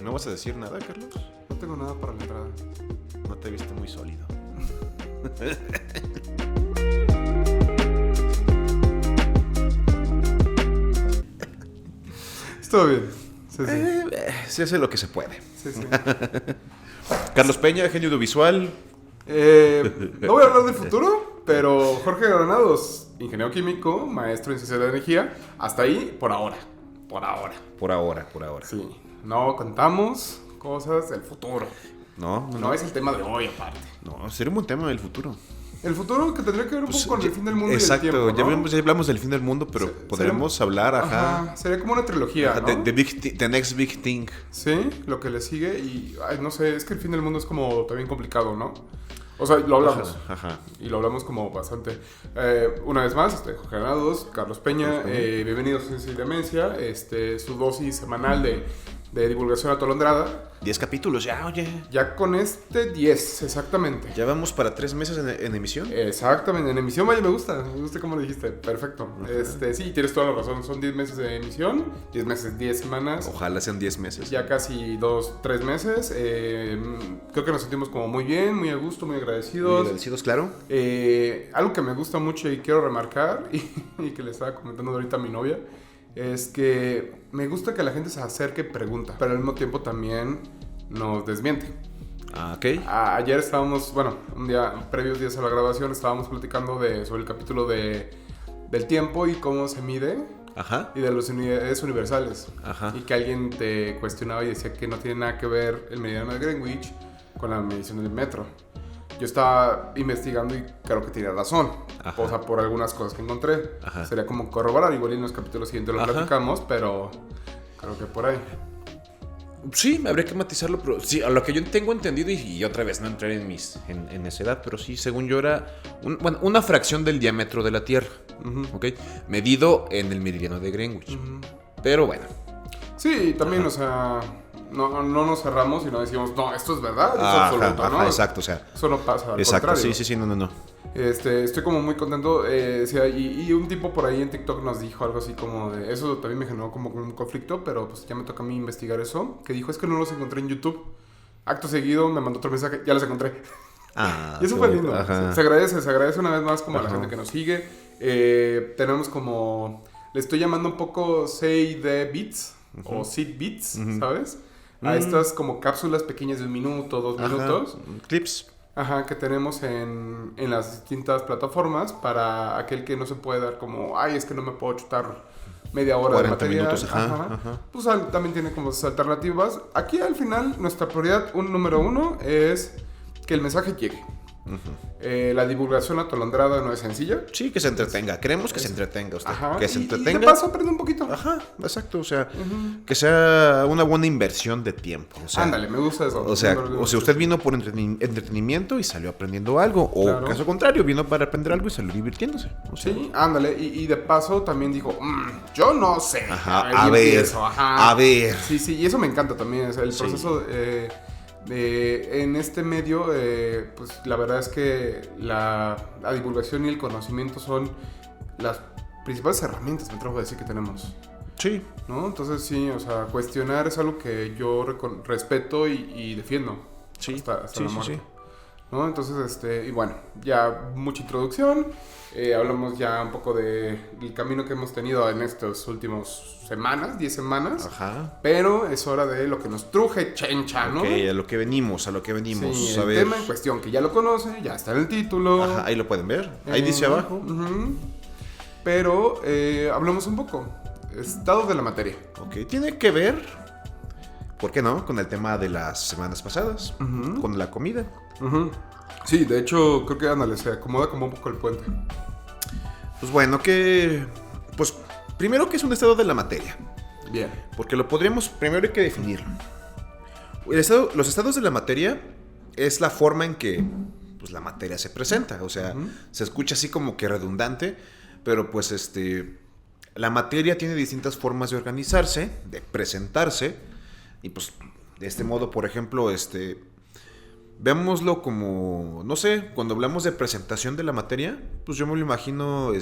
¿No vas a decir nada, Carlos? No tengo nada para la entrada. No te viste muy sólido. Estuvo bien. Sí, sí. Se hace lo que se puede. Sí, sí. Carlos Peña, genio audiovisual. No voy a hablar del futuro, pero Jorge Granados, ingeniero químico, maestro en ciencia de energía, hasta ahí por ahora. Por ahora. Por ahora. Sí. No contamos cosas del futuro. No. No es el tema de hoy, aparte. No, sería un buen tema del futuro. El futuro que tendría que ver un poco con el fin del mundo Exacto, y el tiempo, ¿no? ya hablamos del fin del mundo, pero podremos hablar, sería como una trilogía, ajá, ¿no? the next big thing. Sí, lo que le sigue y, no sé, es que el fin del mundo es como también complicado, ¿no? O sea, lo hablamos. Ajá. Y lo hablamos como bastante. Una vez más, Jorge Granados, Carlos Peña, bienvenidos a Ciencia y Demencia, su dosis semanal de divulgación atolondrada. 10 capítulos ya, oye. Ya con 10, exactamente. Ya vamos para 3 meses en emisión. Exactamente, en emisión, vaya, me gusta cómo lo dijiste, perfecto. Sí, tienes toda la razón, son 10 meses de emisión, 10 meses, 10 semanas. Ojalá sean 10 meses. Ya casi 3 meses. Creo que nos sentimos como muy bien, muy a gusto, muy agradecidos. Muy agradecidos, claro. Algo que me gusta mucho y quiero remarcar, y que le estaba comentando ahorita a mi novia, es que me gusta que la gente se acerque y pregunta, pero al mismo tiempo también nos desmiente. Ok. Ayer estábamos, un día, previos días a la grabación, estábamos platicando sobre el capítulo del tiempo y cómo se mide. Ajá. Y de las unidades universales. Ajá. Y que alguien te cuestionaba y decía que no tiene nada que ver el meridiano de Greenwich con la medición del metro. Yo estaba investigando y creo que tiene razón. Ajá. O sea, por algunas cosas que encontré. Ajá. Sería como corroborar, igual en los capítulos siguientes lo platicamos, pero creo que por ahí. Sí, habría que matizarlo, pero sí, a lo que yo tengo entendido, y otra vez no entraré en esa edad, pero sí, según yo era una fracción del diámetro de la Tierra, ¿ok? Medido en el meridiano de Greenwich. Pero bueno. Sí, también, o sea, no nos cerramos y no decimos, no, esto es verdad, es absoluto, ¿no? Exacto, o sea. Eso no pasa, al Exacto, contrario. sí, no. Estoy como muy contento, y un tipo por ahí en TikTok nos dijo algo así como de, eso también me generó como un conflicto, pero pues ya me toca a mí investigar eso, que dijo, es que no los encontré en YouTube. Acto seguido me mandó otro mensaje, ya los encontré. Y eso fue lindo. Se agradece una vez más como a la gente que nos sigue. Tenemos como, le estoy llamando un poco Say the Beats o Seed Beats, ¿sabes? A estas como cápsulas pequeñas de 1 minuto, 2 minutos. Clips. Ajá, que tenemos en las distintas plataformas para aquel que no se puede dar como, ay, es que no me puedo chutar media hora 40 de material. minutos, ajá. Pues también tiene como sus alternativas. Aquí al final nuestra prioridad número 1 es que el mensaje llegue. La divulgación atolondrada no es sencilla. Sí, que se entretenga. Queremos que se entretenga usted. Ajá. Que se entretenga. Y de paso aprende un poquito. Ajá, exacto. O sea, que sea una buena inversión de tiempo. O sea, ándale, me gusta eso. O sea, usted vino por entretenimiento y salió aprendiendo algo. O claro. caso contrario, vino para aprender algo y salió divirtiéndose. O sea, sí, ándale. Y de paso también dijo, yo no sé. Ajá, a ver. Sí, y eso me encanta también. O sea, el proceso en este medio, pues la verdad es que la divulgación y el conocimiento son las principales herramientas, me atrevo a decir, que tenemos. Sí. ¿No? Entonces sí, o sea, cuestionar es algo que yo respeto y defiendo. Sí, hasta sí, la muerte. sí. ¿No? Entonces, y bueno, ya mucha introducción. Hablamos ya un poco del camino que hemos tenido en estas últimas semanas, 10 semanas. Ajá. Pero es hora de lo que nos truje, chencha, ¿no? Ok, a lo que venimos. Sí, a el ver. tema en cuestión, que ya lo conoce, ya está en el título. Ajá, ahí lo pueden ver. Ahí dice abajo. Pero hablemos un poco. Estado de la materia. Ok, tiene que ver, ¿por qué no? Con el tema de las semanas pasadas, con la comida. Sí, de hecho, creo que ándale, se acomoda como un poco el puente. Pues bueno, pues primero, ¿qué es un estado de la materia? Bien. Porque primero hay que definirlo. Los estados de la materia es la forma en que pues, la materia se presenta. O sea, se escucha así como que redundante, pero pues la materia tiene distintas formas de organizarse, de presentarse, y pues de este modo, por ejemplo, vémoslo como, no sé, cuando hablamos de presentación de la materia, pues yo me lo imagino,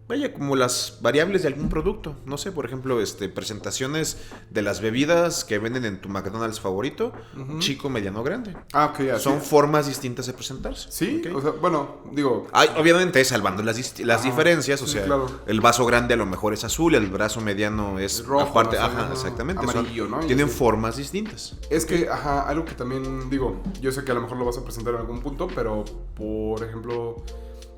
vaya, como las variables de algún producto. No sé, por ejemplo, presentaciones de las bebidas que venden en tu McDonald's favorito, chico, mediano, grande. Ah, ok, así. Son formas distintas de presentarse. Sí, ¿ok? o sea, bueno, digo... Obviamente salvando las diferencias, o sí, sea, claro. el vaso grande a lo mejor es azul, el vaso mediano es rojo, aparte, no sé, exactamente, amarillo, ¿no? Tienen así. formas distintas. Es que, algo que también digo, yo sé que a lo mejor lo vas a presentar en algún punto, pero por ejemplo,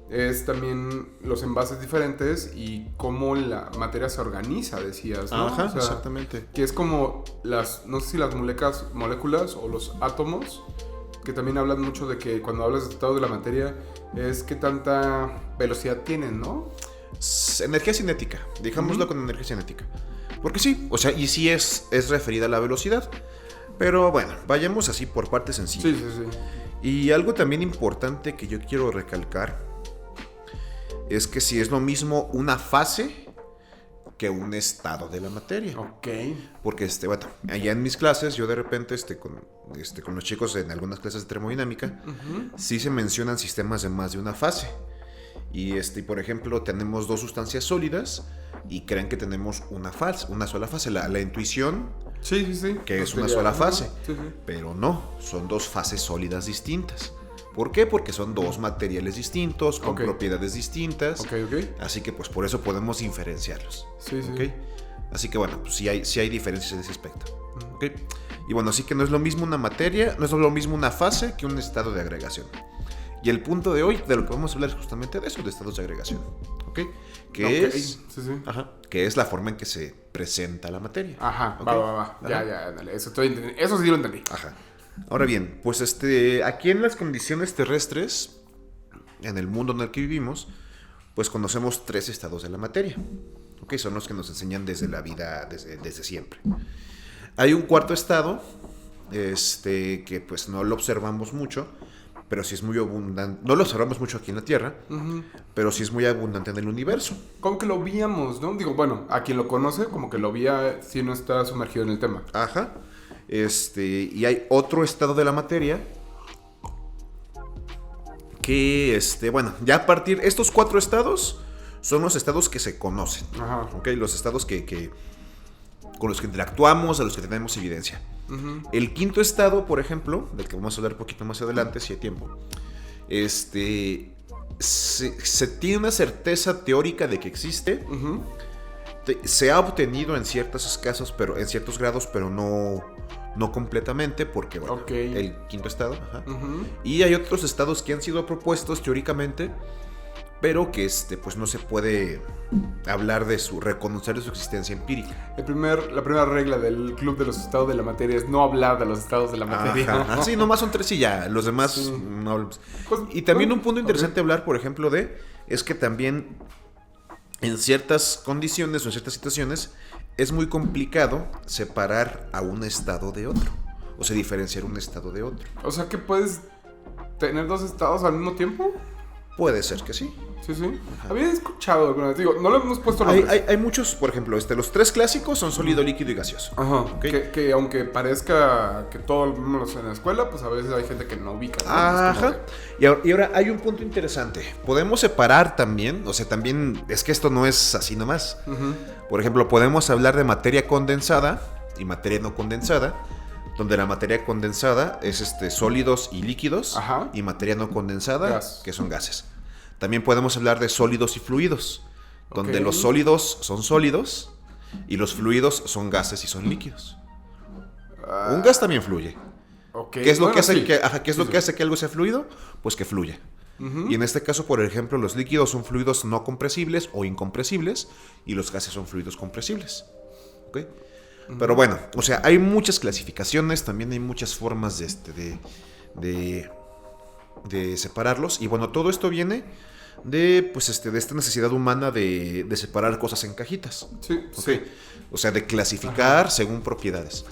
es también los envases diferentes y cómo la materia se organiza, decías, ¿no? Ajá, o sea, exactamente. que es como no sé si las moléculas o los átomos, que también hablan mucho de que cuando hablas de estado de la materia, es que tanta velocidad tienen, ¿no? Energía cinética, dejámoslo con energía cinética. Porque sí, o sea, y sí es referida a la velocidad. Pero bueno, vayamos así por partes sencillas. Sí. Y algo también importante que yo quiero recalcar es que si es lo mismo una fase que un estado de la materia. Ok. Porque, bueno, allá en mis clases, yo de repente, con los chicos en algunas clases de termodinámica, sí se mencionan sistemas de más de una fase. Y, por ejemplo, tenemos dos sustancias sólidas y creen que tenemos una sola fase. La intuición, Sí. que es una sola fase. Sí. Pero no, son dos fases sólidas distintas. ¿Por qué? Porque son dos materiales distintos, con propiedades distintas. Ok. Así que, pues, por eso podemos diferenciarlos. Sí. ¿Okay? Así que, bueno, pues sí hay diferencias en ese aspecto. ¿Okay? Y bueno, así que no es lo mismo una materia, no es lo mismo una fase que un estado de agregación. Y el punto de hoy, de lo que vamos a hablar es justamente de eso, de estados de agregación. ¿Ok? Que es la forma en que se presenta la materia. Ajá, ¿okay? Va. Ya, dale. Eso sí lo entendí. Ajá. Ahora bien, pues aquí en las condiciones terrestres, en el mundo en el que vivimos, pues conocemos tres estados de la materia. ¿Ok? Son los que nos enseñan desde la vida, desde siempre. Hay un cuarto estado, que pues no lo observamos mucho, pero sí es muy abundante. No lo observamos mucho aquí en la Tierra, pero sí es muy abundante en el universo. Como que lo víamos, ¿no? Digo, bueno, a quien lo conoce, como que lo vía si no está sumergido en el tema. Ajá. Y hay otro estado de la materia que, bueno, ya a partir... Estos cuatro estados son los estados que se conocen. Ajá. ¿Ok? Los estados con los que interactuamos, a los que tenemos evidencia. El quinto estado, por ejemplo, del que vamos a hablar un poquito más adelante, si hay tiempo, se tiene una certeza teórica de que existe. Se ha obtenido en ciertos casos, pero en ciertos grados, pero no completamente, porque bueno, el quinto estado. Ajá. Y hay otros estados que han sido propuestos teóricamente, pero que pues no se puede hablar reconocer de su existencia empírica. La primera regla del Club de los Estados de la Materia es no hablar de los estados de la materia. Ajá. Sí, nomás son tres y ya, los demás no hablamos. Y también un punto interesante hablar, por ejemplo, es que también en ciertas condiciones o en ciertas situaciones es muy complicado separar a un estado de otro, o sea, diferenciar un estado de otro. O sea, que puedes tener dos estados al mismo tiempo. Puede ser que sí. Sí. Ajá. Había escuchado alguna vez. Digo, no le hemos puesto nombres. Hay muchos, por ejemplo, los tres clásicos son sólido, líquido y gaseoso. Ajá. ¿Okay? Que aunque parezca que todos vemos en la escuela, pues a veces hay gente que no ubica, ¿no? Ajá. Y ahora hay un punto interesante. Podemos separar también, o sea, también es que esto no es así nomás. Por ejemplo, podemos hablar de materia condensada y materia no condensada, donde la materia condensada es sólidos y líquidos. Ajá. Y materia no condensada, que son gases. También podemos hablar de sólidos y fluidos, donde los sólidos son sólidos y los fluidos son gases y son líquidos. Un gas también fluye. ¿Qué es lo que hace que hace que algo sea fluido? Pues que fluya. Y en este caso, por ejemplo, los líquidos son fluidos no compresibles o incompresibles y los gases son fluidos compresibles. ¿Ok? Pero bueno, o sea, hay muchas clasificaciones, también hay muchas formas de separarlos. Y bueno, todo esto viene de esta necesidad humana de separar cosas en cajitas. Sí. O sea, de clasificar según propiedades.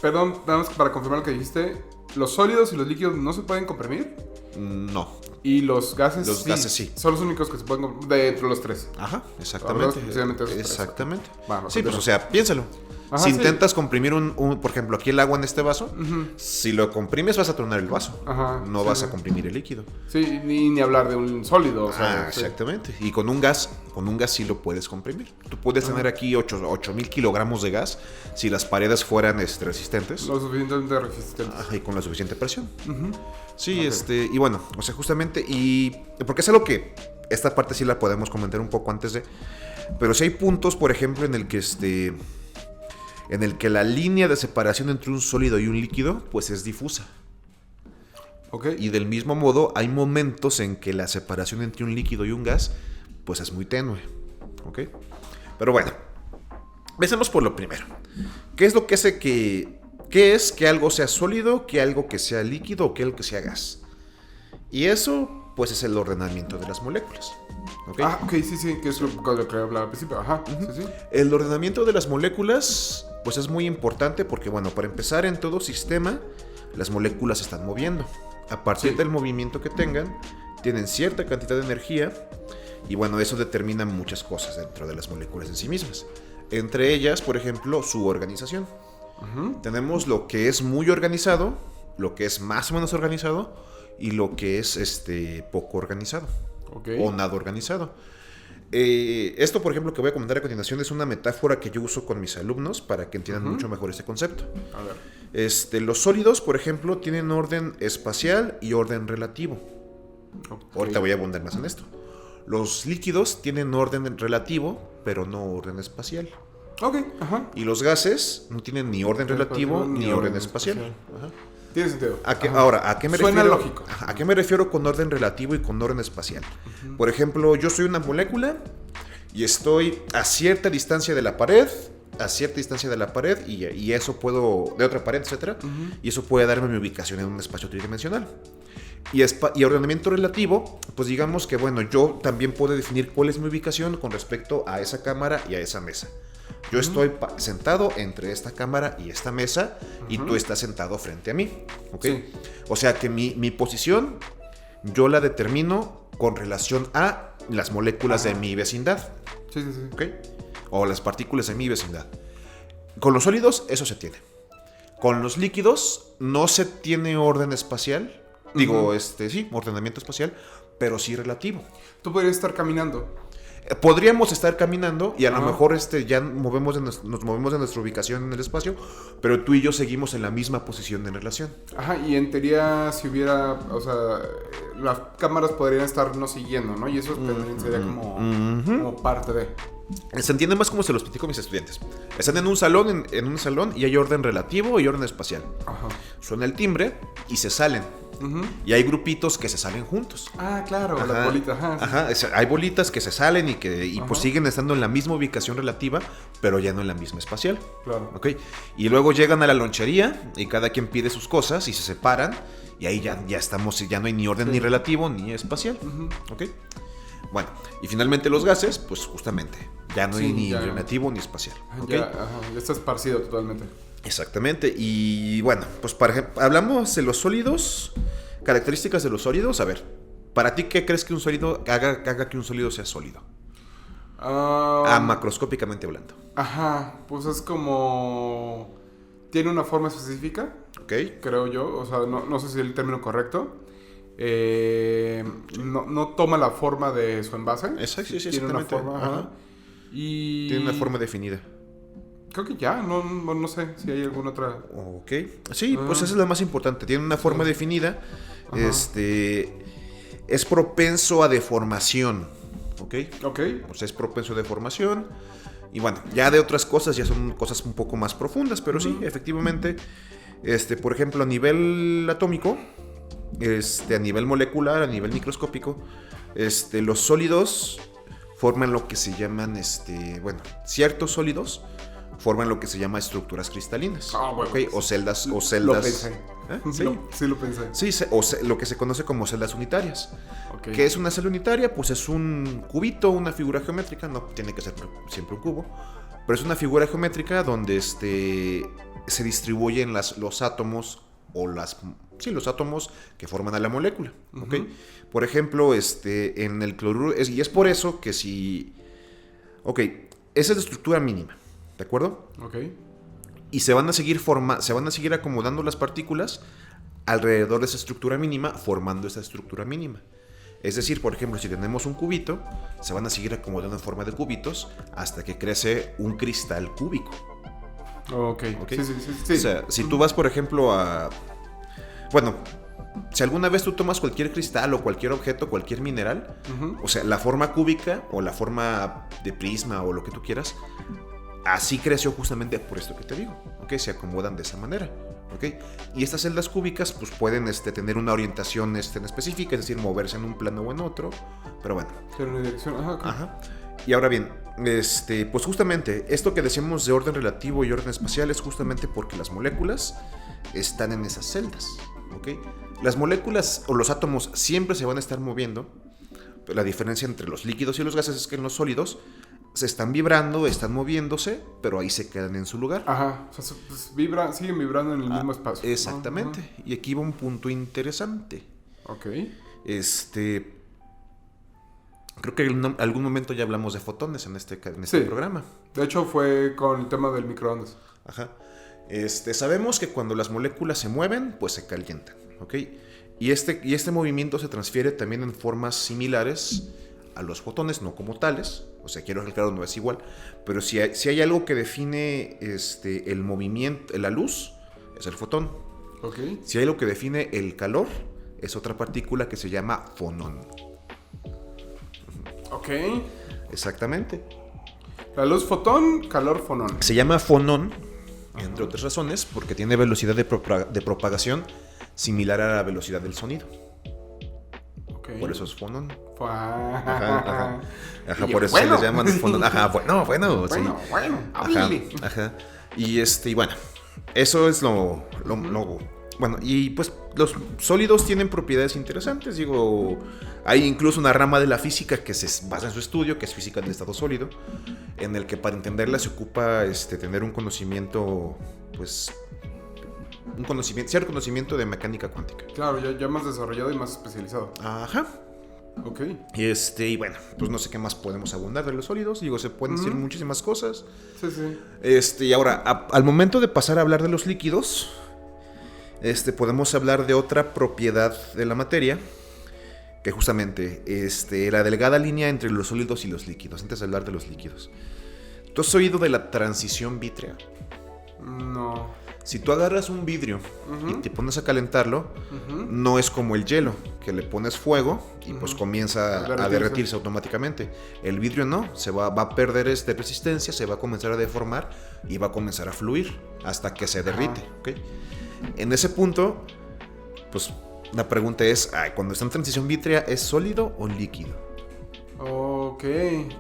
Perdón, nada más para confirmar lo que dijiste. ¿Los sólidos y los líquidos no se pueden comprimir? No. ¿Y los gases? Los gases sí. Son los únicos que se pueden comprimir de entre los tres. Ajá, exactamente. Exactamente. Sí, pues o sea, piénsalo. Ajá, si sí. intentas comprimir por ejemplo, aquí el agua en este vaso, si lo comprimes vas a tronar el vaso. Ajá, No sí, vas sí. a comprimir el líquido. Sí, ni hablar de un sólido. O sea, sí. Exactamente. Y con un gas sí lo puedes comprimir. Tú puedes tener aquí 8,000 kilogramos de gas si las paredes fueran resistentes. Lo suficientemente resistente. Y con la suficiente presión. Sí, Ok. y bueno, o sea, justamente, y porque es algo que esta parte sí la podemos comentar un poco antes de, pero si hay puntos, por ejemplo, en el que la línea de separación entre un sólido y un líquido, pues es difusa. Ok. Y del mismo modo, hay momentos en que la separación entre un líquido y un gas, pues es muy tenue. ¿Ok? Pero bueno, empecemos por lo primero. ¿Qué es lo que hace qué es que algo sea sólido, que algo que sea líquido o que algo que sea gas? Y eso, pues es el ordenamiento de las moléculas. ¿Ok? Ok, sí, que es lo que hablaba al principio. Ajá, sí. El ordenamiento de las moléculas, pues es muy importante porque, bueno, para empezar, en todo sistema, las moléculas se están moviendo. A partir Sí. del movimiento que tengan, tienen cierta cantidad de energía y, bueno, eso determina muchas cosas dentro de las moléculas en sí mismas. Entre ellas, por ejemplo, su organización. Tenemos lo que es muy organizado, lo que es más o menos organizado y lo que es poco organizado. Ok. O nada organizado. Esto, por ejemplo, que voy a comentar a continuación es una metáfora que yo uso con mis alumnos para que entiendan mucho mejor este concepto. A ver. Los sólidos, por ejemplo, tienen orden espacial y orden relativo. Ok. Ahorita voy a abundar más en esto. Los líquidos tienen orden relativo, pero no orden espacial. Ok, ajá. Y los gases no tienen ni orden relativo ni orden espacial. Ajá. Tiene sentido. Ahora, ¿a qué me Suena refiero? lógico. ¿A qué me refiero con orden relativo y con orden espacial? Por ejemplo, yo soy una molécula y estoy a cierta distancia de la pared, y eso puedo, de otra pared, etcétera, y eso puede darme mi ubicación en un espacio tridimensional. Y ordenamiento relativo, pues digamos que, bueno, yo también puedo definir cuál es mi ubicación con respecto a esa cámara y a esa mesa. Yo estoy sentado entre esta cámara y esta mesa y tú estás sentado frente a mí. ¿Ok? Sí. O sea que mi posición yo la determino con relación a las moléculas de mi vecindad. Sí. ¿Ok? O las partículas de mi vecindad. Con los sólidos eso se tiene. Con los líquidos no se tiene orden espacial. Digo, sí, ordenamiento espacial, pero sí relativo. Tú podrías estar caminando. Podríamos estar caminando y a lo mejor ya nos movemos de nuestra ubicación en el espacio, pero tú y yo seguimos en la misma posición en relación. Ajá, y en teoría si hubiera, o sea, las cámaras podrían estarnos siguiendo, ¿no? Y eso también sería como parte de... Se entiende más como se los platico a mis estudiantes. Están en un salón, en un salón y hay orden relativo y orden espacial. Ajá. Suena el timbre y se salen. Y hay grupitos que se salen juntos. Ah, claro, las bolitas. Ajá, sí. Hay bolitas que se salen y pues siguen estando en la misma ubicación relativa, pero ya no en la misma espacial. Claro. ¿Ok? Y luego llegan a la lonchería y cada quien pide sus cosas y se separan. Y ahí ya estamos, ya no hay ni orden ni relativo ni espacial. ¿Ok? Bueno, y finalmente los gases, pues justamente, ya no hay ni relativo ni espacial. ¿Ok? Ya está esparcido totalmente. Exactamente. Y bueno, pues por ejemplo, hablamos de los sólidos, características de los sólidos. A ver, ¿para ti qué crees que un sólido haga que un sólido sea sólido? Macroscópicamente hablando. Ajá, pues es como... Tiene una forma específica, ¿Ok? creo yo. O sea, no sé si es el término correcto. No toma la forma de su envase. Exacto, sí, Tiene una exactamente. forma, ajá. Y... Tiene una forma definida. Creo que ya, no sé si hay alguna otra. Ok. Sí, pues esa es la más importante. Tiene una forma definida. Ajá. Es propenso a deformación. ¿Ok? Ok. O sea, es propenso a deformación. Y bueno, ya de otras cosas ya son cosas un poco más profundas. Pero sí, efectivamente. Por ejemplo, a nivel atómico, a nivel molecular, a nivel microscópico, los sólidos forman lo que se llaman, ciertos sólidos forman lo que se llama estructuras cristalinas. Bueno, ¿Okay? O celdas. Lo pensé. ¿Sí? Sí, lo pensé. Sí, lo que se conoce como celdas unitarias. Okay. ¿Qué es una celda unitaria? Pues es un cubito, una figura geométrica, no tiene que ser siempre un cubo, pero es una figura geométrica donde se distribuyen los átomos o los átomos que forman a la molécula. ¿Okay? Por ejemplo, en el cloruro, y es por eso que esa es la estructura mínima, ¿de acuerdo? Ok. y se van a seguir acomodando las partículas alrededor de esa estructura mínima, formando esa estructura mínima. Es decir, por ejemplo, si tenemos un cubito, se van a seguir acomodando en forma de cubitos hasta que crece un cristal cúbico. Ok. Sí. O sea, si tú vas, por ejemplo, bueno, si alguna vez tú tomas cualquier cristal o cualquier objeto, cualquier mineral, o sea, la forma cúbica o la forma de prisma o lo que tú quieras, así creció justamente por esto que te digo, ¿ok? Se acomodan de esa manera, ¿ok? Y estas celdas cúbicas pues pueden tener una orientación en específica, es decir, moverse en un plano o en otro, pero bueno. Pero una dirección, Ajá. Y ahora bien, pues justamente esto que decimos de orden relativo y orden espacial es justamente porque las moléculas están en esas celdas, ¿ok? Las moléculas o los átomos siempre se van a estar moviendo. La diferencia entre los líquidos y los gases es que en los sólidos se están vibrando, están moviéndose, pero ahí se quedan en su lugar. Ajá, o sea, pues siguen vibrando en el mismo espacio. Exactamente. Y aquí va un punto interesante. Ok. Creo que en algún momento ya hablamos de fotones en este programa. De hecho, fue con el tema del microondas. Ajá. Sabemos que cuando las moléculas se mueven, pues se calientan, ¿ok? Y este movimiento se transfiere también en formas similares a los fotones, no como tales. O sea, quiero aclarar, no es igual. Pero si hay algo que define el movimiento, la luz, es el fotón. Ok. Si hay algo que define el calor, es otra partícula que se llama fonón. Ok. Exactamente. La luz fotón, calor fonón. Se llama fonón, entre otras razones, porque tiene velocidad de propagación similar a la velocidad del sonido. Okay. Por eso es fonón. Ajá, por eso se les llaman fonón. Ajá, bueno, sí. Bueno, háblale. Ajá. Y bueno, eso es lo bueno, y pues los sólidos tienen propiedades interesantes. Digo, hay incluso una rama de la física que se basa en su estudio, que es física del estado sólido, en el que para entenderla se ocupa tener un conocimiento, pues, cierto conocimiento de mecánica cuántica. Claro, ya más desarrollado y más especializado. Ajá. Ok. Y bueno, pues no sé qué más podemos abundar de los sólidos. Digo, se pueden decir muchísimas cosas. Sí. Y ahora, al momento de pasar a hablar de los líquidos, podemos hablar de otra propiedad de la materia, que justamente la delgada línea entre los sólidos y los líquidos. Antes de hablar de los líquidos, ¿tú has oído de la transición vítrea? No. Si tú agarras un vidrio y te pones a calentarlo, no es como el hielo, que le pones fuego y pues comienza a derretirse automáticamente. El vidrio no, va a perder resistencia, se va a comenzar a deformar y va a comenzar a fluir hasta que se derrite. ¿Okay? En ese punto, pues la pregunta es, cuando está en transición vítrea, ¿es sólido o líquido? Ok.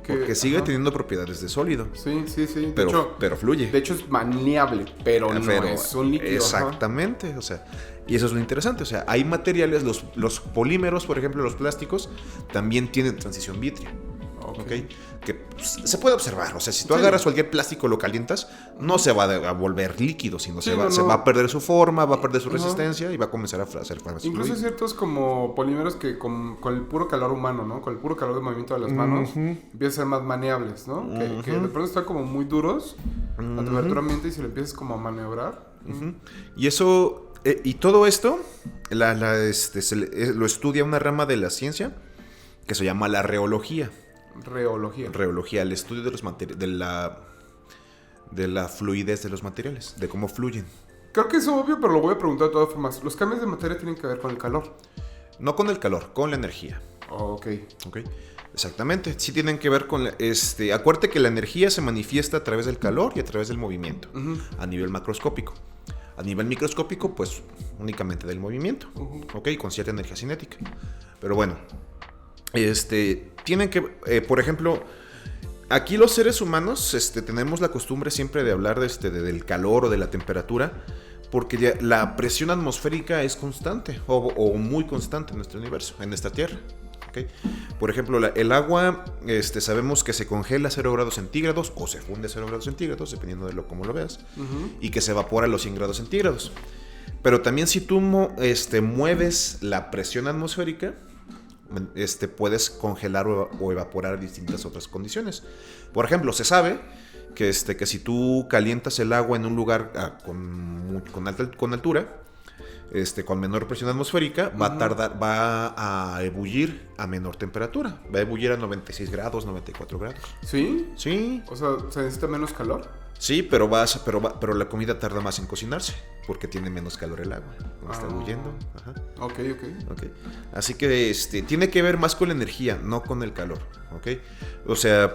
Porque sigue teniendo propiedades de sólido. Sí. Pero fluye. De hecho es maniable, pero no es un líquido. Exactamente, o sea, y eso es lo interesante. O sea, hay materiales, los polímeros, por ejemplo, los plásticos, también tienen transición vítrea. Okay. Que pues, se puede observar. O sea, si tú agarras cualquier plástico, lo calientas, no se va a volver líquido, sino se va a perder su forma, va a perder su resistencia y va a comenzar a hacer formas. Incluso hay ciertos como polímeros que con el puro calor humano, ¿no? Con el puro calor de movimiento de las manos, empiezan a ser más maneables, ¿no? Que de pronto están como muy duros a temperatura ambiente y si lo empiezas como a maniobrar. Y eso, y todo esto lo estudia una rama de la ciencia que se llama la reología. Reología, el estudio de la fluidez de los materiales, de cómo fluyen. Creo que es obvio, pero lo voy a preguntar de todas formas. ¿Los cambios de materia tienen que ver con el calor? No con el calor, con la energía. Ok. Exactamente, sí tienen que ver con... acuérdate que la energía se manifiesta a través del calor y a través del movimiento, a nivel macroscópico. A nivel microscópico, pues únicamente del movimiento, con cierta energía cinética. Pero bueno... tienen que, por ejemplo, aquí los seres humanos tenemos la costumbre siempre de hablar del calor o de la temperatura, porque ya la presión atmosférica es constante o muy constante en nuestro universo, en nuestra Tierra. ¿Okay? Por ejemplo, el agua sabemos que se congela a 0 grados centígrados o se funde a 0 grados centígrados, dependiendo de cómo lo veas, y que se evapora a los 100 grados centígrados. Pero también si tú mueves la presión atmosférica, puedes congelar o evaporar distintas otras condiciones. Por ejemplo, se sabe que si tú calientas el agua en un lugar con altura, con menor presión atmosférica, va a ebullir a menor temperatura. Va a ebullir a 96 grados, 94 grados. ¿Sí? Sí. O sea, ¿se necesita menos calor? Sí, pero la comida tarda más en cocinarse porque tiene menos calor el agua cuando está ebulliendo. Ajá. Ok. Así que tiene que ver más con la energía, no con el calor. ¿Ok? O sea,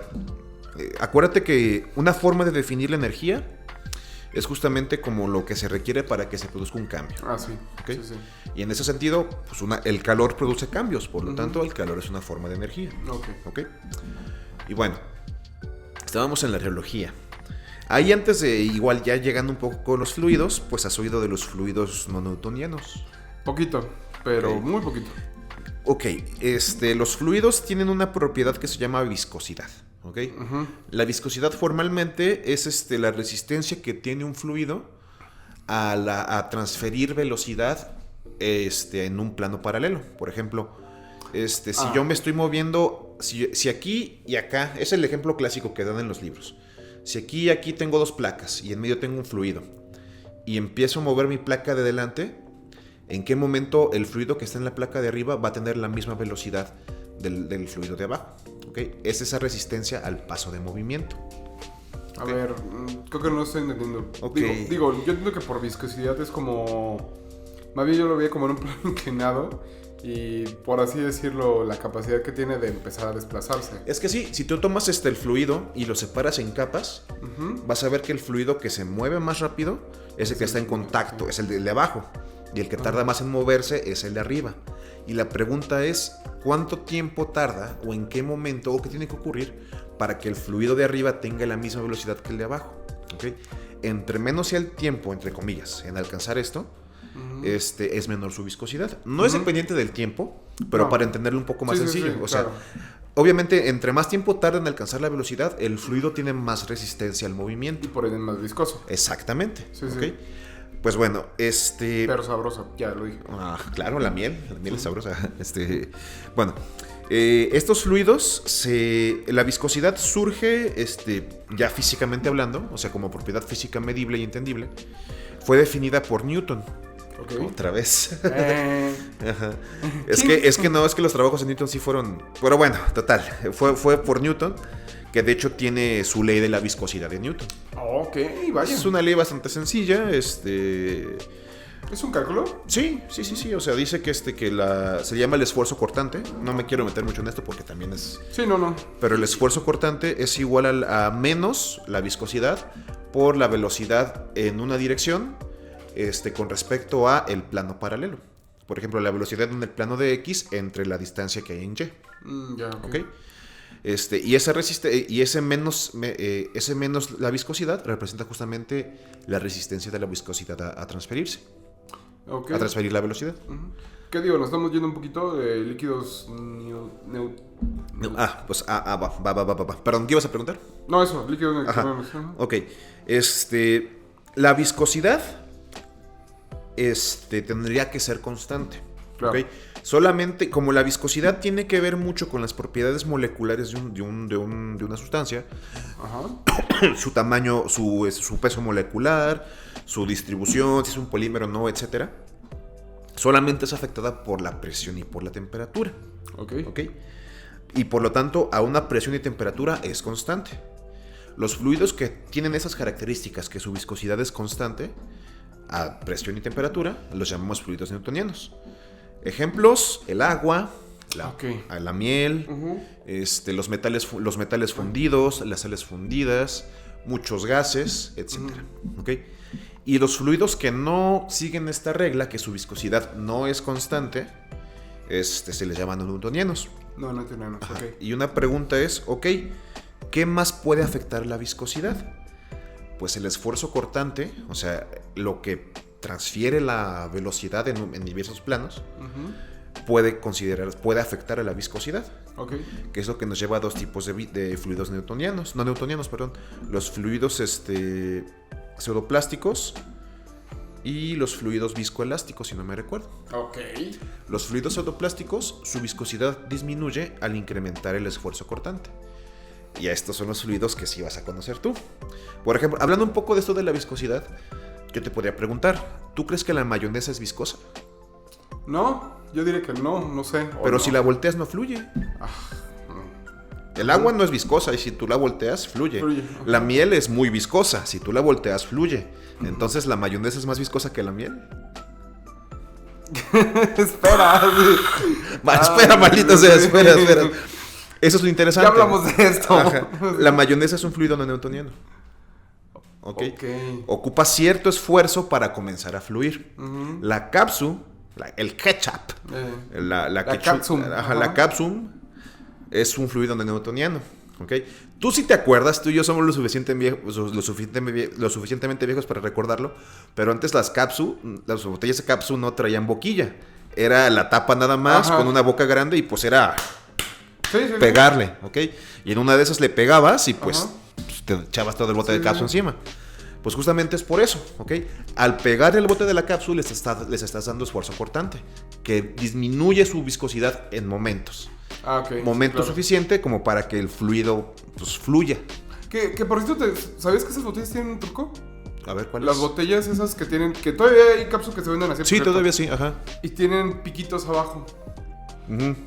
acuérdate que una forma de definir la energía es justamente como lo que se requiere para que se produzca un cambio. Sí. ¿Okay? Sí. Y en ese sentido, pues el calor produce cambios, por lo tanto, el calor es una forma de energía. Ok. Y bueno, estábamos en la reología. Ahí antes de, igual ya llegando un poco con los fluidos, pues has oído de los fluidos no newtonianos. Poquito, pero muy poquito. Ok, los fluidos tienen una propiedad que se llama viscosidad. ¿Okay? La viscosidad formalmente es la resistencia que tiene un fluido a transferir velocidad en un plano paralelo. Por ejemplo, si yo me estoy moviendo, si aquí y acá, es el ejemplo clásico que dan en los libros. Si aquí y aquí tengo dos placas y en medio tengo un fluido y empiezo a mover mi placa de delante, ¿en qué momento el fluido que está en la placa de arriba va a tener la misma velocidad del fluido de abajo? ¿Okay? Es esa resistencia al paso de movimiento. A ver, creo que no estoy entendiendo. Okay. Digo, yo entiendo que por viscosidad es como... Más bien yo lo veía como en un plano inclinado y, por así decirlo, la capacidad que tiene de empezar a desplazarse. Es que sí, si tú tomas el fluido y lo separas en capas, vas a ver que el fluido que se mueve más rápido es el que está en contacto, es el de abajo. Y el que tarda más en moverse es el de arriba. Y la pregunta es, ¿cuánto tiempo tarda o en qué momento o qué tiene que ocurrir para que el fluido de arriba tenga la misma velocidad que el de abajo? ¿Okay? Entre menos sea el tiempo, entre comillas, en alcanzar esto, es menor su viscosidad. No es dependiente del tiempo, pero para entenderlo un poco más sencillo. O sea, obviamente, entre más tiempo tarda en alcanzar la velocidad, el fluido tiene más resistencia al movimiento. Y por ende más viscoso. Exactamente. Sí. Pues bueno, Pero sabrosa, ya lo dije. Claro, la miel es sabrosa. Bueno, estos fluidos, la viscosidad surge, ya físicamente hablando, o sea, como propiedad física medible y entendible, fue definida por Newton. Okay. Otra vez. Ajá. Es que los trabajos de Newton sí fueron... Pero bueno, total, fue por Newton, que de hecho tiene su ley de la viscosidad de Newton. Ok, vaya. Es una ley bastante sencilla, ¿Es un cálculo? Sí. O sea, dice que se llama el esfuerzo cortante. No me quiero meter mucho en esto porque también es... Sí, no. Pero el esfuerzo cortante es igual a menos la viscosidad por la velocidad en una dirección con respecto a el plano paralelo. Por ejemplo, la velocidad en el plano de X entre la distancia que hay en Y. Ya, ¿Ok? Y ese menos la viscosidad representa justamente la resistencia de la viscosidad a transferirse. Okay. A transferir la velocidad. ¿Qué digo? Nos estamos yendo un poquito de líquidos Va. Perdón, ¿qué ibas a preguntar? No, eso, líquidos neutrales. Ok. La viscosidad tendría que ser constante. Claro. ¿Okay? Solamente, como la viscosidad tiene que ver mucho con las propiedades moleculares de una sustancia, su tamaño, su peso molecular, su distribución, si es un polímero o no, etc., solamente es afectada por la presión y por la temperatura. Ok. Y por lo tanto, a una presión y temperatura es constante. Los fluidos que tienen esas características, que su viscosidad es constante a presión y temperatura, los llamamos fluidos newtonianos. Ejemplos: el agua, la miel, los metales fundidos, las sales fundidas, muchos gases, etc. Y los fluidos que no siguen esta regla, que su viscosidad no es constante, se les llaman newtonianos. No newtonianos. Okay. Y una pregunta es, ¿qué más puede afectar la viscosidad? Pues el esfuerzo cortante, o sea, lo que transfiere la velocidad en diversos planos, puede afectar a la viscosidad. Que es lo que nos lleva a dos tipos de fluidos newtonianos. No newtonianos, perdón. Los fluidos pseudoplásticos y los fluidos viscoelásticos, si no me recuerdo. Los fluidos pseudoplásticos, su viscosidad disminuye al incrementar el esfuerzo cortante. Y estos son los fluidos que sí vas a conocer tú. Por ejemplo, hablando un poco de esto de la viscosidad, yo te podría preguntar, ¿tú crees que la mayonesa es viscosa? No, yo diría que no sé. Pero no. si la volteas no fluye. El agua no es viscosa y si tú la volteas, fluye. La miel es muy viscosa, si tú la volteas, fluye. Entonces, ¿la mayonesa es más viscosa que la miel? Espera. Espera, maldito sea, espera. Eso es lo interesante. Ya hablamos de esto. Ajá. La mayonesa es un fluido no newtoniano. ¿Ok? Ocupa cierto esfuerzo para comenzar a fluir. La cápsula, el ketchup, la cápsula es un fluido no newtoniano. ¿Ok? Tú sí te acuerdas, tú y yo somos lo suficientemente viejos para recordarlo, pero antes las botellas de cápsula no traían boquilla. Era la tapa nada más, con una boca grande y pues era pegarle, ¿ok? Y en una de esas le pegabas y pues te echabas todo el bote de cápsula encima. Pues justamente es por eso, ¿ok? Al pegar el bote de la cápsula les estás dando esfuerzo cortante, que disminuye su viscosidad en momentos. Momento suficiente como para que el fluido pues fluya. Que por cierto, ¿sabías que esas botellas tienen un truco? A ver, ¿cuál es? Las botellas esas que tienen, que todavía hay cápsulas que se venden así. Sí, todavía sí, ajá. Y tienen piquitos abajo.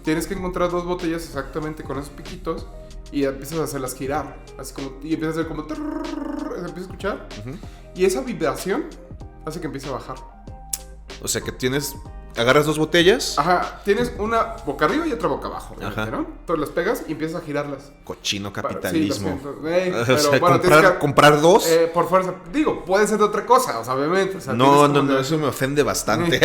Tienes que encontrar 2 botellas exactamente con esos piquitos y empiezas a hacerlas girar. Así como, y empieza a hacer como... se empieza a escuchar. Y esa vibración hace que empiece a bajar. O sea que agarras 2 botellas. Ajá, tienes una boca arriba y otra boca abajo, ¿no? Entonces las pegas y empiezas a girarlas. Cochino capitalismo. Pero o sea, bueno, comprar 2. Por fuerza. Digo, puede ser de otra cosa, o sea, obviamente. O sea, no, eso me ofende bastante.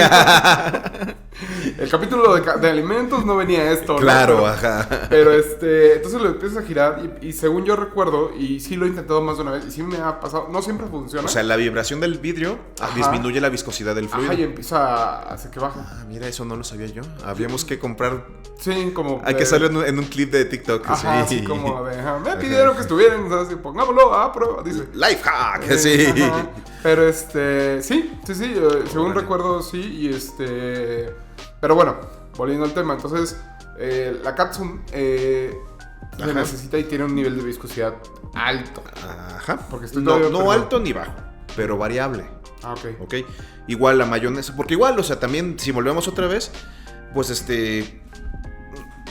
El capítulo de alimentos no venía esto. Claro, ¿no? ajá. Pero entonces lo empiezas a girar y según yo recuerdo, y sí lo he intentado más de una vez, y sí me ha pasado, no siempre funciona. O sea, la vibración del vidrio disminuye la viscosidad del fluido. Y empieza a hacer que baje. Mira, eso no lo sabía yo. Habríamos que comprar. Sí, como. Hay que salir en un clip de TikTok. Ajá, así como de. Me pidieron que estuvieran, entonces pongámoslo a prueba, dice. Life hack, sí. Pero sí, según recuerdo, sí, y Pero bueno, volviendo al tema, entonces, la cápsula se necesita y tiene un nivel de viscosidad alto. Ajá. Porque no alto ni bajo, pero variable. Ok. Igual la mayonesa, porque igual, o sea, también, si volvemos otra vez, pues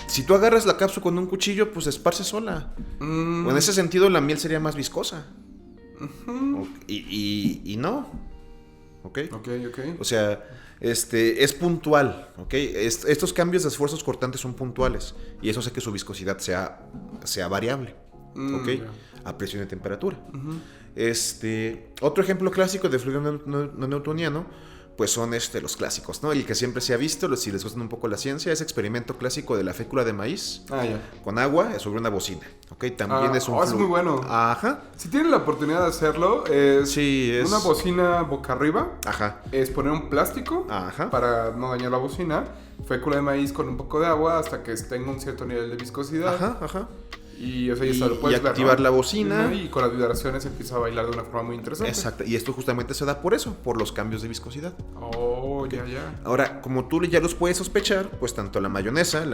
si tú agarras la cápsula con un cuchillo, pues esparce sola. En ese sentido, la miel sería más viscosa. Y no. Ok. O sea, es puntual, ¿ok? Estos cambios de esfuerzos cortantes son puntuales y eso hace que su viscosidad sea variable, ¿ok? A presión y temperatura. Otro ejemplo clásico de fluido no newtoniano, pues son los clásicos, ¿no? El que siempre se ha visto, si les gusta un poco la ciencia, es experimento clásico de la fécula de maíz con agua sobre una bocina, ¿ok? También es un es muy bueno. Ajá. Si tienen la oportunidad de hacerlo, es una bocina boca arriba. Ajá. Es poner un plástico para no dañar la bocina, fécula de maíz con un poco de agua hasta que tenga un cierto nivel de viscosidad. Ajá. Y, lo puedes activar la bocina. Y con las vibraciones empieza a bailar de una forma muy interesante. Exacto. Y esto justamente se da por eso, por los cambios de viscosidad. Ya. Ahora, como tú ya los puedes sospechar, pues tanto la mayonesa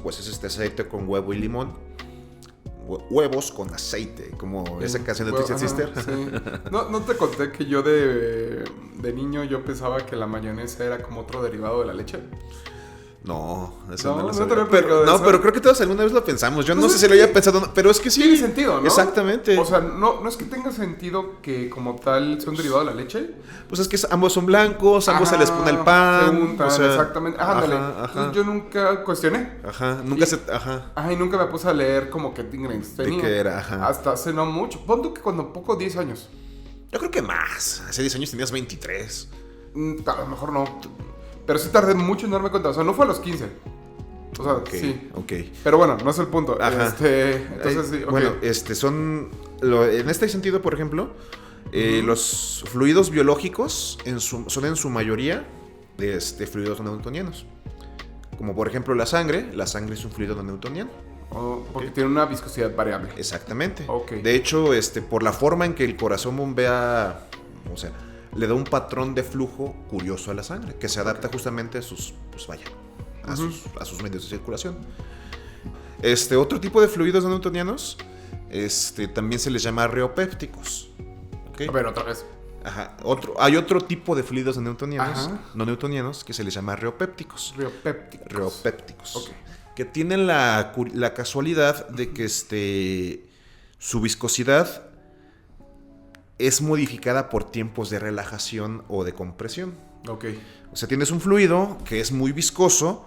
pues es aceite con huevo y limón. Huevos con aceite, como esa canción de Twisted Sister. Sí. No te conté que yo de niño yo pensaba que la mayonesa era como otro derivado de la leche. No, eso no lo sabía. Pero creo que todos alguna vez lo pensamos. Yo no sé si lo había pensado, pero es que sí. Tiene sentido, ¿no? Exactamente. O sea, no es que tenga sentido que como tal sea un derivado de la leche. Pues es que ambos son blancos, ambos se les pone el pan. Se untan, exactamente. Ándale. Entonces yo nunca cuestioné. Y nunca me puse a leer como qué ingredientes tenía. ¿De qué era? Hasta hace no mucho. Pon que cuando poco 10 años. Yo creo que más. Hace 10 años tenías 23. A lo mejor no. Pero sí tardé mucho en darme cuenta. O sea, no fue a los 15. O sea, sí. Pero bueno, no es el punto. Entonces, sí. Bueno, en este sentido, por ejemplo, los fluidos biológicos son en su mayoría fluidos no newtonianos. Como por ejemplo la sangre. La sangre es un fluido no newtoniano. Porque tiene una viscosidad variable. Exactamente. De hecho, por la forma en que el corazón bombea, o sea, le da un patrón de flujo curioso a la sangre, que se adapta justamente a sus medios de circulación. Otro tipo de fluidos no newtonianos también se les llama reopépticos. ¿Okay? A ver, otra vez. Ajá. Hay otro tipo de fluidos no newtonianos que se les llama reopépticos. Reopépticos. Ok. Que tienen la casualidad de que su viscosidad es modificada por tiempos de relajación o de compresión. Ok. O sea, tienes un fluido que es muy viscoso,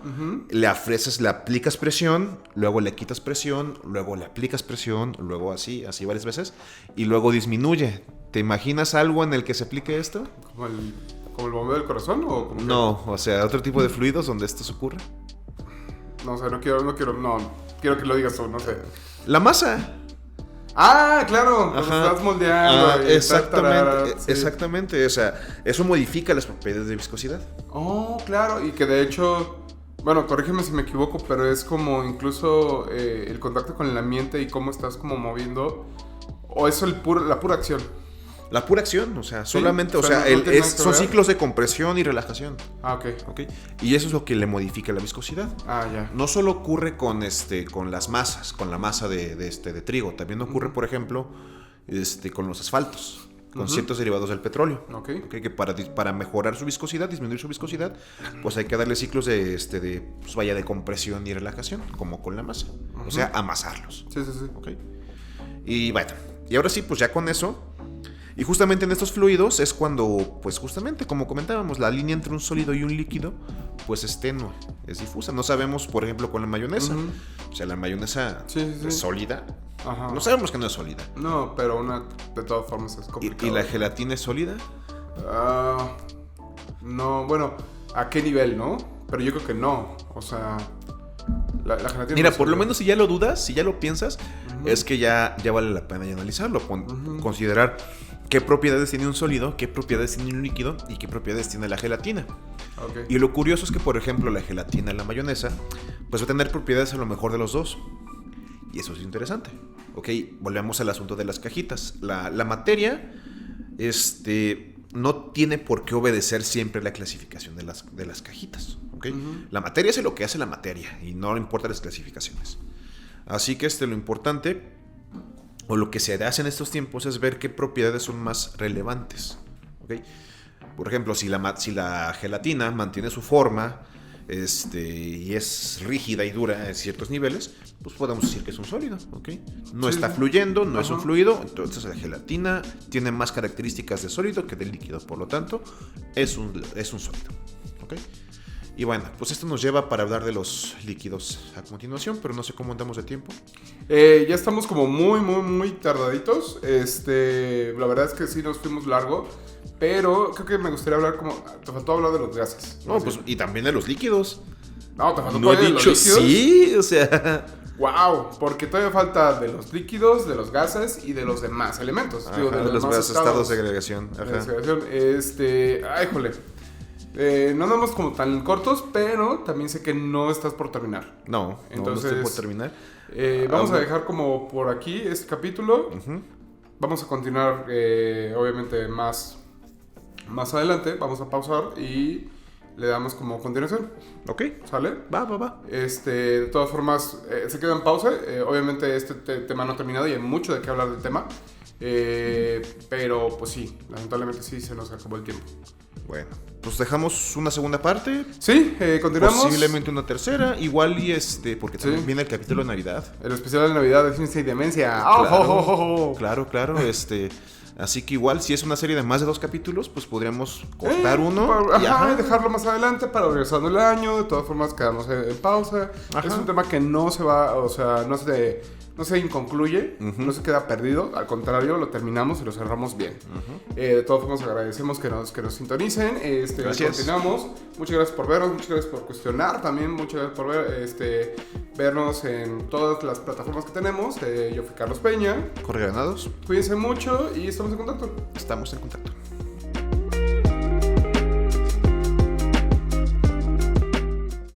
le aplicas presión, luego le quitas presión, luego le aplicas presión, luego así varias veces, y luego disminuye. ¿Te imaginas algo en el que se aplique esto? ¿Como el bombeo del corazón o como No, o sea, otro tipo de fluidos donde esto se ocurre. No, o sea, quiero que lo digas tú, no sé. La masa. Ah, claro, lo estás moldeando. Exactamente, o sea, eso modifica las propiedades de viscosidad. Oh, claro, y que de hecho, bueno, corrígeme si me equivoco, pero es como incluso el contacto con el ambiente y cómo estás como moviendo, o eso la pura acción. La pura acción, o sea, solamente, o sea, son ciclos de compresión y relajación. Ah, ok. Y eso es lo que le modifica la viscosidad. Ah, ya. No solo ocurre con las masas, con la masa de trigo, también ocurre, por ejemplo, con los asfaltos, con ciertos derivados del petróleo. Okay, que para mejorar su viscosidad, disminuir su viscosidad, pues hay que darle ciclos de compresión y relajación, como con la masa. O sea, amasarlos. Sí. Okay. Y bueno, y ahora sí, pues ya con eso. Y justamente en estos fluidos es cuando, pues justamente como comentábamos, la línea entre un sólido y un líquido, pues es tenue, es difusa. No sabemos, por ejemplo, con la mayonesa. O sea, la mayonesa es sólida. Ajá. No sabemos que no es sólida. No, pero de todas formas es complicado. ¿Y la gelatina es sólida? No, bueno, ¿a qué nivel, no? Pero yo creo que no. O sea, la gelatina... Mira, por lo menos si ya lo dudas, si ya lo piensas, es que ya vale la pena ya analizarlo. Considerar qué propiedades tiene un sólido, qué propiedades tiene un líquido y qué propiedades tiene la gelatina. Okay. Y lo curioso es que, por ejemplo, la gelatina y la mayonesa, pues va a tener propiedades a lo mejor de los dos. Y eso es interesante. Ok, volvemos al asunto de las cajitas. La materia, no tiene por qué obedecer siempre la clasificación de las cajitas. ¿Okay? La materia es lo que hace la materia y no le importan las clasificaciones. Así que lo importante, o lo que se hace en estos tiempos, es ver qué propiedades son más relevantes. ¿Okay? Por ejemplo, si la gelatina mantiene su forma y es rígida y dura en ciertos niveles, pues podemos decir que es un sólido. ¿Okay? No está fluyendo, no es un fluido, entonces la gelatina tiene más características de sólido que de líquido, por lo tanto es un sólido. ¿Okay? Y bueno, pues esto nos lleva para hablar de los líquidos a continuación, pero no sé cómo andamos de tiempo. Ya estamos como muy tardaditos. La verdad es que sí nos fuimos largo, pero creo que me gustaría hablar te faltó hablar de los gases. No, pues y también de los líquidos. No, te faltó no he de dicho los líquidos. Sí, o sea... Wow, porque todavía falta de los líquidos, de los gases y de los demás elementos. Ajá, de los demás estados de agregación. Ay, jole. No andamos como tan cortos, pero también sé que no estás por terminar. No estoy por terminar. Vamos a dejar como por aquí este capítulo. Vamos a continuar, obviamente, más adelante. Vamos a pausar y le damos como continuación. Ok. ¿Sale? Va. De todas formas, se queda en pausa. Obviamente este tema no ha terminado y hay mucho de qué hablar del tema. Pero pues sí, lamentablemente sí se nos acabó el tiempo. Bueno, pues dejamos una segunda parte. Sí, continuamos. Posiblemente una tercera. Igual porque también viene el capítulo de Navidad. El especial de Navidad de Ciencia y Demencia. Claro. Así que igual, si es una serie de más de 2 capítulos, pues podríamos cortar uno. Y dejarlo más adelante para regresando el año. De todas formas, quedamos en pausa. Es un tema que no se va, o sea, no se inconcluye, no se queda perdido, al contrario, lo terminamos y lo cerramos bien. De todas formas, agradecemos que nos sintonicen. Gracias. Continuamos. Muchas gracias por vernos, muchas gracias por cuestionar también, muchas gracias por vernos en todas las plataformas que tenemos. Yo fui Carlos Peña. Jorge Granados. Cuídense mucho y estamos en contacto. Estamos en contacto.